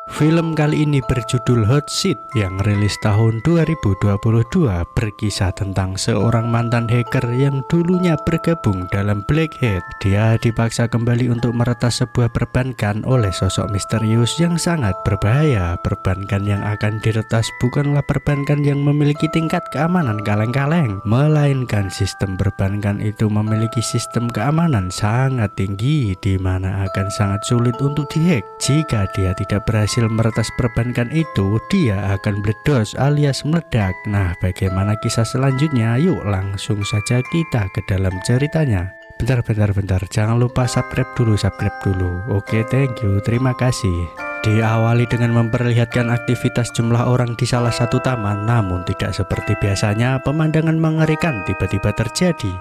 Film kali ini berjudul Hot Seat yang rilis tahun 2022, berkisah tentang seorang mantan hacker yang dulunya bergabung dalam Black Hat. Dia dipaksa kembali untuk meretas sebuah perbankan oleh sosok misterius yang sangat berbahaya. Perbankan yang akan diretas bukanlah perbankan yang memiliki tingkat keamanan kaleng-kaleng, melainkan sistem perbankan itu memiliki sistem keamanan sangat tinggi, di mana akan sangat sulit untuk dihack. Jika dia tidak berhasil meretas perbankan itu, dia akan meledos alias meledak. Nah, bagaimana kisah selanjutnya? Yuk langsung saja kita ke dalam ceritanya. Bentar, jangan lupa subscribe dulu. Oke, thank you, terima kasih. Diawali dengan memperlihatkan aktivitas jumlah orang di salah satu taman, namun tidak seperti biasanya, pemandangan mengerikan tiba-tiba terjadi.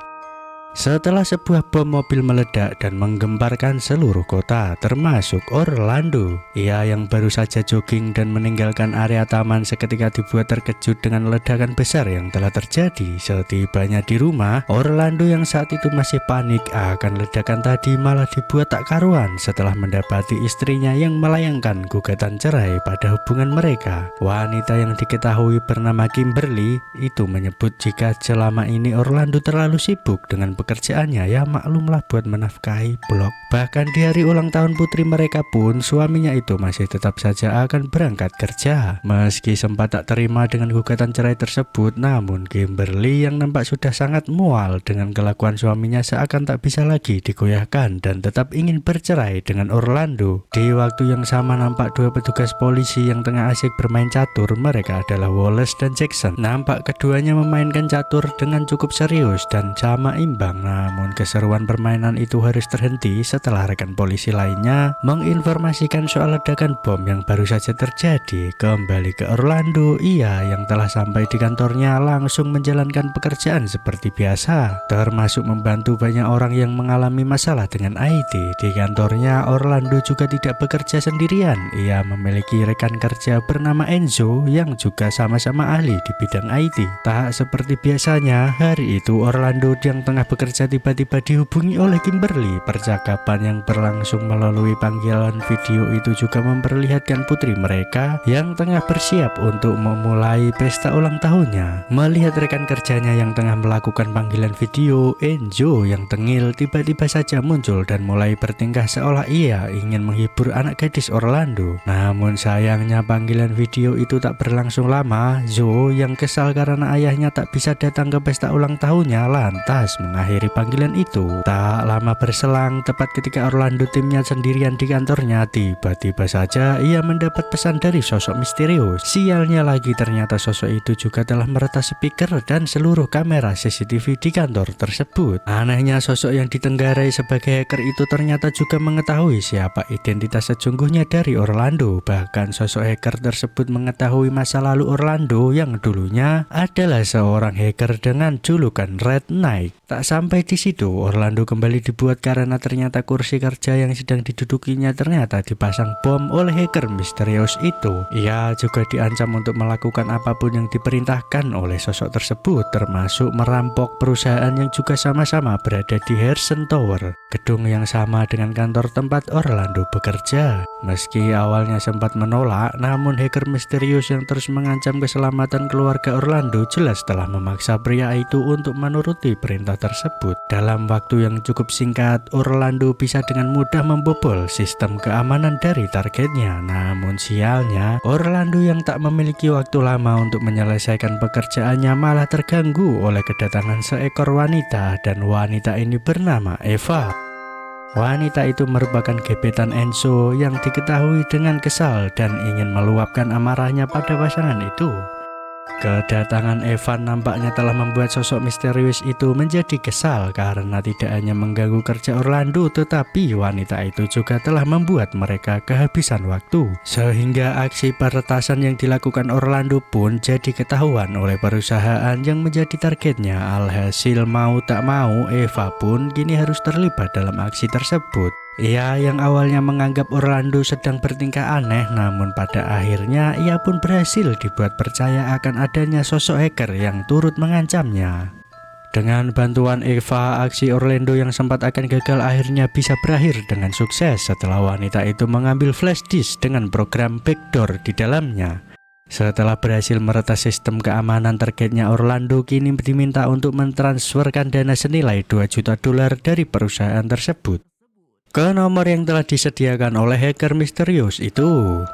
Setelah sebuah bom mobil meledak dan menggemparkan seluruh kota, termasuk Orlando. Ia yang baru saja jogging dan meninggalkan area taman seketika dibuat terkejut dengan ledakan besar yang telah terjadi. Setibanya di rumah, Orlando yang saat itu masih panik akan ledakan tadi malah dibuat tak karuan setelah mendapati istrinya yang melayangkan gugatan cerai pada hubungan mereka. Wanita yang diketahui bernama Kimberly itu menyebut jika selama ini Orlando terlalu sibuk dengan pekerjaannya, ya maklumlah buat menafkahi blog. Bahkan di hari ulang tahun putri mereka pun suaminya itu masih tetap saja akan berangkat kerja. Meski sempat tak terima dengan gugatan cerai tersebut, namun Kimberly yang nampak sudah sangat mual dengan kelakuan suaminya seakan tak bisa lagi digoyahkan dan tetap ingin bercerai dengan Orlando. Di waktu yang sama nampak dua petugas polisi yang tengah asyik bermain catur. Mereka adalah Wallace dan Jackson. Nampak keduanya memainkan catur dengan cukup serius dan sama imbang. Namun keseruan permainan itu harus terhenti setelah rekan polisi lainnya menginformasikan soal ledakan bom yang baru saja terjadi. Kembali ke Orlando, ia yang telah sampai di kantornya langsung menjalankan pekerjaan seperti biasa, termasuk membantu banyak orang yang mengalami masalah dengan IT. Di kantornya, Orlando juga tidak bekerja sendirian. Ia memiliki rekan kerja bernama Enzo yang juga sama-sama ahli di bidang IT. Tak seperti biasanya, hari itu Orlando yang tengah bekerja tiba-tiba dihubungi oleh Kimberly. Percakapan yang berlangsung melalui panggilan video itu juga memperlihatkan putri mereka yang tengah bersiap untuk memulai pesta ulang tahunnya. Melihat rekan kerjanya yang tengah melakukan panggilan video, Enzo yang tengil tiba-tiba saja muncul dan mulai bertingkah seolah ia ingin menghibur anak gadis Orlando. Namun sayangnya panggilan video itu tak berlangsung lama. Zoe yang kesal karena ayahnya tak bisa datang ke pesta ulang tahunnya lantas mengakhiri panggilan itu. Tak lama berselang, tepat ketika Orlando timnya sendirian di kantornya, tiba-tiba saja ia mendapat pesan dari sosok misterius. Sialnya lagi, ternyata sosok itu juga telah meretas speaker dan seluruh kamera CCTV di kantor tersebut. Anehnya, sosok yang ditenggarai sebagai hacker itu ternyata juga mengetahui siapa identitas sesungguhnya dari Orlando. Bahkan sosok hacker tersebut mengetahui masa lalu Orlando yang dulunya adalah seorang hacker dengan julukan Red Knight. Tak sampai di situ, Orlando kembali dibuat karena ternyata kursi kerja yang sedang didudukinya ternyata dipasang bom oleh hacker misterius itu. Ia juga diancam untuk melakukan apapun yang diperintahkan oleh sosok tersebut, termasuk merampok perusahaan yang juga sama-sama berada di Harrison Tower, gedung yang sama dengan kantor tempat Orlando bekerja. Meski awalnya sempat menolak, namun hacker misterius yang terus mengancam keselamatan keluarga Orlando jelas telah memaksa pria itu untuk menuruti perintah tersebut. Dalam waktu yang cukup singkat, Orlando bisa dengan mudah membobol sistem keamanan dari targetnya. Namun sialnya, Orlando yang tak memiliki waktu lama untuk menyelesaikan pekerjaannya malah terganggu oleh kedatangan seekor wanita, dan wanita ini bernama Eva. Wanita itu merupakan gebetan Enzo yang diketahui dengan kesal dan ingin meluapkan amarahnya pada pasangan itu. Kedatangan Evan nampaknya telah membuat sosok misterius itu menjadi kesal karena tidak hanya mengganggu kerja Orlando, tetapi wanita itu juga telah membuat mereka kehabisan waktu. Sehingga aksi peretasan yang dilakukan Orlando pun jadi ketahuan oleh perusahaan yang menjadi targetnya. Alhasil mau tak mau, Eva pun kini harus terlibat dalam aksi tersebut. Ia yang awalnya menganggap Orlando sedang bertingkah aneh, namun pada akhirnya ia pun berhasil dibuat percaya akan adanya sosok hacker yang turut mengancamnya. Dengan bantuan Eva, aksi Orlando yang sempat akan gagal akhirnya bisa berakhir dengan sukses setelah wanita itu mengambil flash disk dengan program backdoor di dalamnya. Setelah berhasil meretas sistem keamanan targetnya, Orlando kini diminta untuk mentransferkan dana senilai $2 juta dari perusahaan tersebut ke nomor yang telah disediakan oleh hacker misterius itu.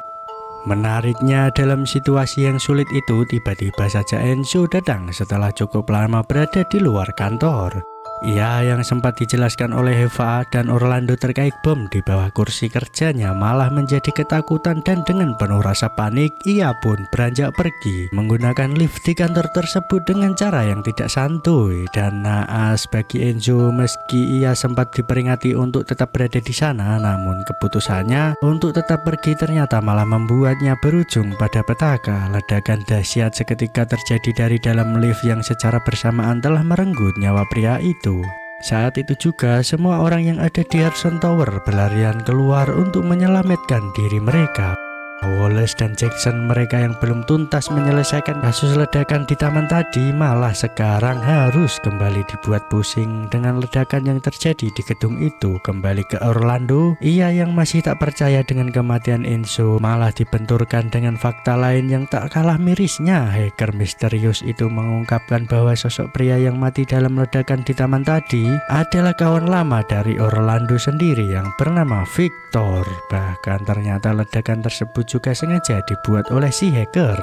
Menariknya, dalam situasi yang sulit itu, tiba-tiba saja Enzo datang setelah cukup lama berada di luar kantor. Ia yang sempat dijelaskan oleh Eva dan Orlando terkait bom di bawah kursi kerjanya malah menjadi ketakutan, dan dengan penuh rasa panik ia pun beranjak pergi menggunakan lift di kantor tersebut dengan cara yang tidak santuy dan naas bagi Enzo. Meski ia sempat diperingati untuk tetap berada di sana, namun keputusannya untuk tetap pergi ternyata malah membuatnya berujung pada petaka. Ledakan dahsyat seketika terjadi dari dalam lift yang secara bersamaan telah merenggut nyawa pria itu. Saat itu juga semua orang yang ada di Hudson Tower berlarian keluar untuk menyelamatkan diri mereka. Wallace dan Jackson, mereka yang belum tuntas menyelesaikan kasus ledakan di taman tadi, malah sekarang harus kembali dibuat pusing dengan ledakan yang terjadi di gedung itu. Kembali ke Orlando, ia yang masih tak percaya dengan kematian Enzo malah dibenturkan dengan fakta lain yang tak kalah mirisnya. Hacker misterius itu mengungkapkan bahwa sosok pria yang mati dalam ledakan di taman tadi adalah kawan lama dari Orlando sendiri yang bernama Victor. Bahkan ternyata ledakan tersebut juga sengaja dibuat oleh si hacker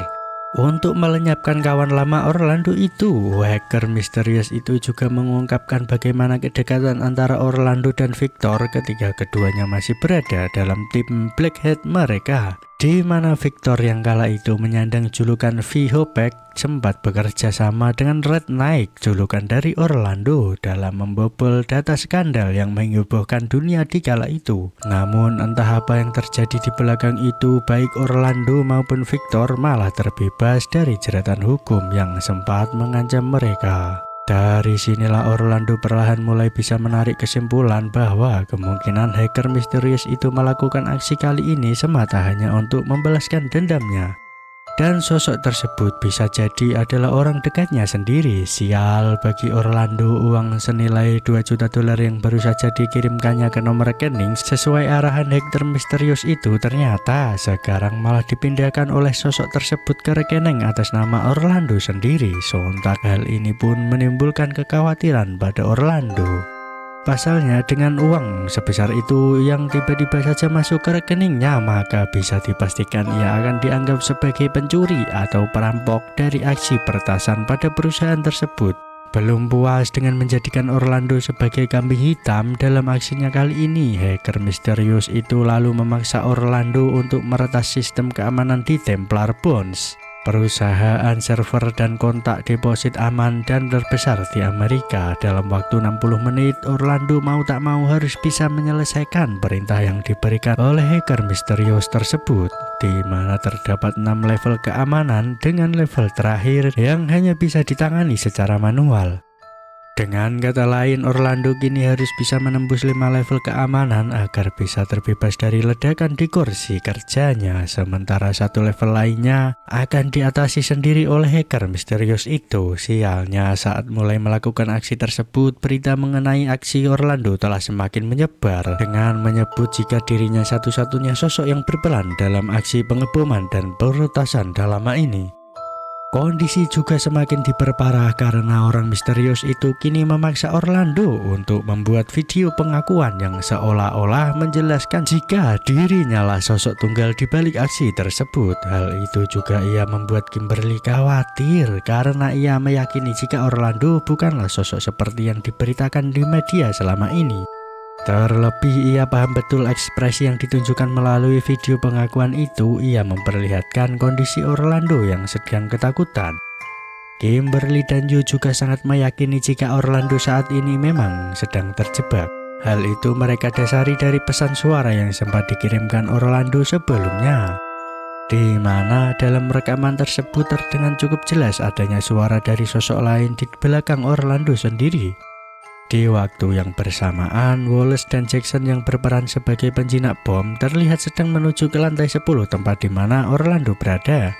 untuk melenyapkan kawan lama Orlando itu. Hacker misterius itu juga mengungkapkan bagaimana kedekatan antara Orlando dan Victor ketika keduanya masih berada dalam tim Black Hat mereka, di mana Victor yang kala itu menyandang julukan V-Hopek sempat bekerja sama dengan Red Knight, julukan dari Orlando, dalam membobol data skandal yang menghebohkan dunia di kala itu. Namun entah apa yang terjadi di belakang itu, baik Orlando maupun Victor malah terbebas dari jeratan hukum yang sempat mengancam mereka. Dari sinilah Orlando perlahan mulai bisa menarik kesimpulan bahwa kemungkinan hacker misterius itu melakukan aksi kali ini semata hanya untuk membalaskan dendamnya. Dan sosok tersebut bisa jadi adalah orang dekatnya sendiri. Sial bagi Orlando, uang senilai $2 juta yang baru saja dikirimkannya ke nomor rekening sesuai arahan hacker misterius itu ternyata sekarang malah dipindahkan oleh sosok tersebut ke rekening atas nama Orlando sendiri. Sontak hal ini pun menimbulkan kekhawatiran pada Orlando. Pasalnya, dengan uang sebesar itu yang tiba-tiba saja masuk ke rekeningnya, maka bisa dipastikan ia akan dianggap sebagai pencuri atau perampok dari aksi peretasan pada perusahaan tersebut. Belum puas dengan menjadikan Orlando sebagai kambing hitam dalam aksinya kali ini, hacker misterius itu lalu memaksa Orlando untuk meretas sistem keamanan di Templar Bonds, perusahaan server dan kontak deposit aman dan terbesar di Amerika. Dalam waktu 60 menit, Orlando mau tak mau harus bisa menyelesaikan perintah yang diberikan oleh hacker misterius tersebut, di mana terdapat 6 level keamanan dengan level terakhir yang hanya bisa ditangani secara manual. Dengan kata lain, Orlando kini harus bisa menembus 5 level keamanan agar bisa terbebas dari ledakan di kursi kerjanya, sementara 1 level lainnya akan diatasi sendiri oleh hacker misterius itu. Sialnya, saat mulai melakukan aksi tersebut, berita mengenai aksi Orlando telah semakin menyebar dengan menyebut jika dirinya satu-satunya sosok yang berperan dalam aksi pengeboman dan peretasan dalam lama ini. Kondisi juga semakin diperparah karena orang misterius itu kini memaksa Orlando untuk membuat video pengakuan yang seolah-olah menjelaskan jika dirinya lah sosok tunggal di balik aksi tersebut. Hal itu juga ia membuat Kimberly khawatir karena ia meyakini jika Orlando bukanlah sosok seperti yang diberitakan di media selama ini. Terlebih ia paham betul ekspresi yang ditunjukkan melalui video pengakuan itu. Ia memperlihatkan kondisi Orlando yang sedang ketakutan. Kimberly dan Yu juga sangat meyakini jika Orlando saat ini memang sedang terjebak. Hal itu mereka dasari dari pesan suara yang sempat dikirimkan Orlando sebelumnya, di mana dalam rekaman tersebut terdengar cukup jelas adanya suara dari sosok lain di belakang Orlando sendiri. Di waktu yang bersamaan, Wallace dan Jackson yang berperan sebagai penjinak bom terlihat sedang menuju ke lantai 10 tempat di mana Orlando berada.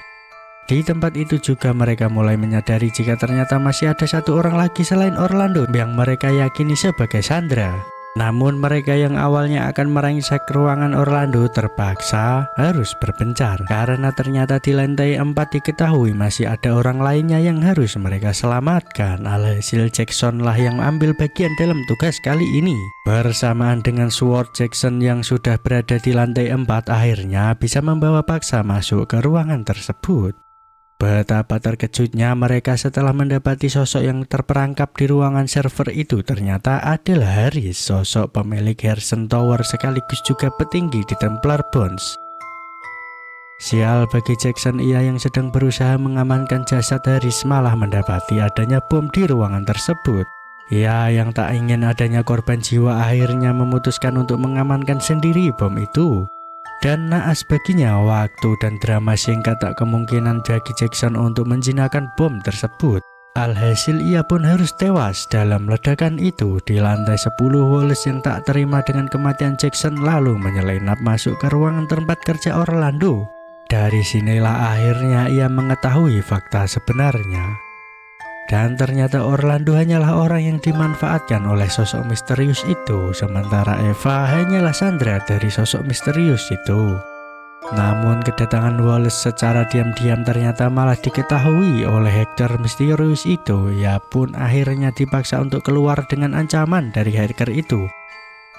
Di tempat itu juga mereka mulai menyadari jika ternyata masih ada satu orang lagi selain Orlando yang mereka yakini sebagai Sandra. Namun mereka yang awalnya akan merangsek ruangan Orlando terpaksa harus berpencar karena ternyata di lantai 4 diketahui masih ada orang lainnya yang harus mereka selamatkan. Alhasil Jackson lah yang ambil bagian dalam tugas kali ini. Bersamaan dengan Sword, Jackson yang sudah berada di lantai 4 akhirnya bisa membawa paksa masuk ke ruangan tersebut. Betapa terkejutnya mereka setelah mendapati sosok yang terperangkap di ruangan server itu ternyata adalah Haris, sosok pemilik Harrison Tower sekaligus juga petinggi di Templar Bonds. Sial bagi Jackson, ia yang sedang berusaha mengamankan jasad Haris malah mendapati adanya bom di ruangan tersebut. Ia yang tak ingin adanya korban jiwa akhirnya memutuskan untuk mengamankan sendiri bom itu. Dan naas baginya waktu dan drama singkat tak kemungkinan bagi Jackson untuk menjinakkan bom tersebut. Alhasil ia pun harus tewas dalam ledakan itu. Di lantai 10 Wallace yang tak terima dengan kematian Jackson lalu menyelinap masuk ke ruangan tempat kerja Orlando. Dari sinilah akhirnya ia mengetahui fakta sebenarnya. Dan ternyata Orlando hanyalah orang yang dimanfaatkan oleh sosok misterius itu, sementara Eva hanyalah Sandra dari sosok misterius itu. Namun kedatangan Wallace secara diam-diam ternyata malah diketahui oleh hacker misterius itu. Ia pun akhirnya dipaksa untuk keluar dengan ancaman dari hacker itu.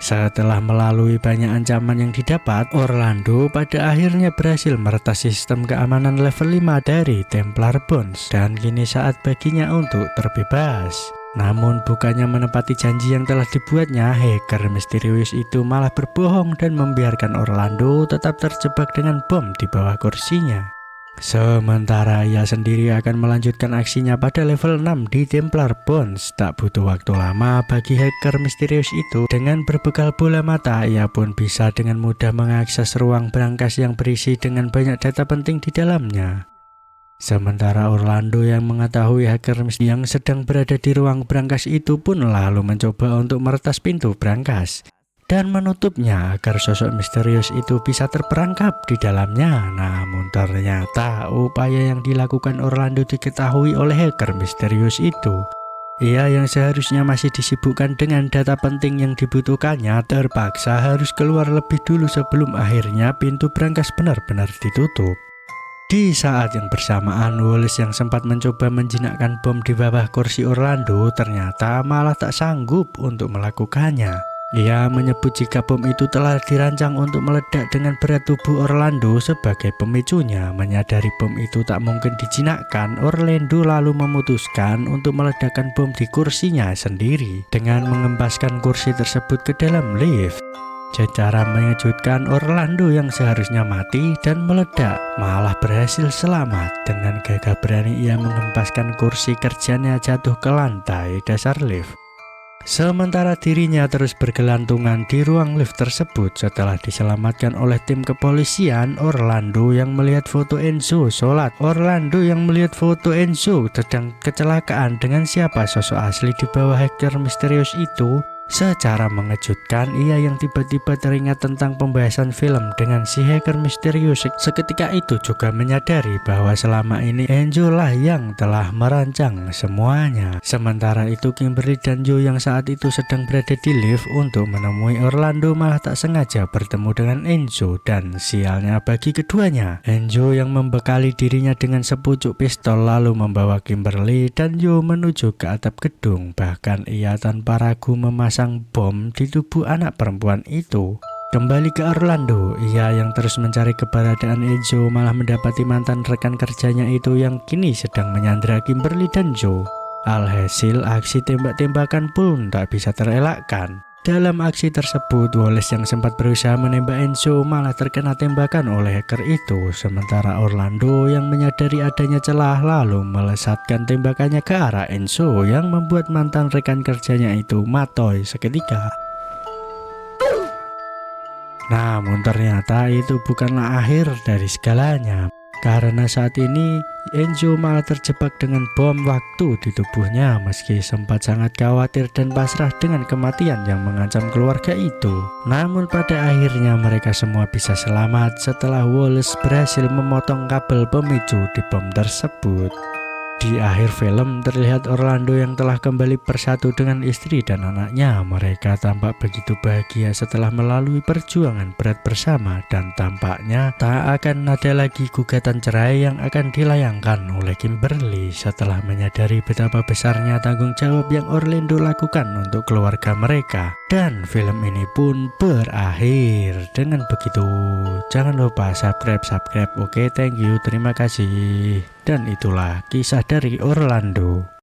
Setelah melalui banyak ancaman yang didapat, Orlando pada akhirnya berhasil meretas sistem keamanan level 5 dari Templar Bonds dan kini saat baginya untuk terbebas. Namun bukannya menepati janji yang telah dibuatnya, hacker misterius itu malah berbohong dan membiarkan Orlando tetap terjebak dengan bom di bawah kursinya. Sementara ia sendiri akan melanjutkan aksinya pada level 6 di Templar Bonds. Tak butuh waktu lama bagi hacker misterius itu. Dengan berbekal bola mata, ia pun bisa dengan mudah mengakses ruang brankas yang berisi dengan banyak data penting di dalamnya. Sementara Orlando yang mengetahui hacker yang sedang berada di ruang brankas itu pun lalu mencoba untuk meretas pintu brankas dan menutupnya agar sosok misterius itu bisa terperangkap di dalamnya. Namun ternyata upaya yang dilakukan Orlando diketahui oleh hacker misterius itu. Ia yang seharusnya masih disibukkan dengan data penting yang dibutuhkannya terpaksa harus keluar lebih dulu sebelum akhirnya pintu brankas benar-benar ditutup. Di saat yang bersamaan, Wallace yang sempat mencoba menjinakkan bom di bawah kursi Orlando ternyata malah tak sanggup untuk melakukannya. Ia menyebut jika bom itu telah dirancang untuk meledak dengan berat tubuh Orlando sebagai pemicunya. Menyadari bom itu tak mungkin dijinakkan, Orlando lalu memutuskan untuk meledakkan bom di kursinya sendiri dengan mengempaskan kursi tersebut ke dalam lift. Secara mengejutkan, Orlando yang seharusnya mati dan meledak malah berhasil selamat. Dengan gagah berani ia mengempaskan kursi kerjanya jatuh ke lantai dasar lift. Sementara dirinya terus bergelantungan di ruang lift tersebut. Setelah diselamatkan oleh tim kepolisian, Orlando yang melihat foto Enzo sedang kecelakaan dengan siapa sosok asli di bawah hacker misterius itu. Secara mengejutkan, ia yang tiba-tiba teringat tentang pembahasan film dengan si hacker misterius. Seketika itu juga menyadari bahwa selama ini Enzo lah yang telah merancang semuanya. Sementara itu Kimberly dan Joe yang saat itu sedang berada di lift untuk menemui Orlando malah tak sengaja bertemu dengan Enzo. Dan sialnya bagi keduanya, Enzo yang membekali dirinya dengan sepucuk pistol lalu membawa Kimberly dan Joe menuju ke atap gedung. Bahkan ia tanpa ragu memasang bom di tubuh anak perempuan itu. Kembali ke Orlando, ia yang terus mencari keberadaan Enzo malah mendapati mantan rekan kerjanya itu yang kini sedang menyandra Kimberly dan Joe. Alhasil aksi tembak-tembakan pun tak bisa terelakkan. Dalam aksi tersebut, Wallace yang sempat berusaha menembak Enzo malah terkena tembakan oleh hacker itu. Sementara Orlando yang menyadari adanya celah lalu melesatkan tembakannya ke arah Enzo yang membuat mantan rekan kerjanya itu matoy seketika. Namun ternyata itu bukanlah akhir dari segalanya. karena saat ini Enzo malah terjebak dengan bom waktu di tubuhnya meski sempat sangat khawatir dan pasrah dengan kematian yang mengancam keluarga itu. Namun pada akhirnya mereka semua bisa selamat setelah Wallace berhasil memotong kabel pemicu di bom tersebut. Di akhir film terlihat Orlando yang telah kembali bersatu dengan istri dan anaknya. Mereka tampak begitu bahagia setelah melalui perjuangan berat bersama, dan tampaknya tak akan ada lagi gugatan cerai yang akan dilayangkan oleh Kimberly setelah menyadari betapa besarnya tanggung jawab yang Orlando lakukan untuk keluarga mereka. Dan film ini pun berakhir. Dengan begitu, jangan lupa subscribe. Oke, thank you, terima kasih. Dan itulah kisah dari Orlando.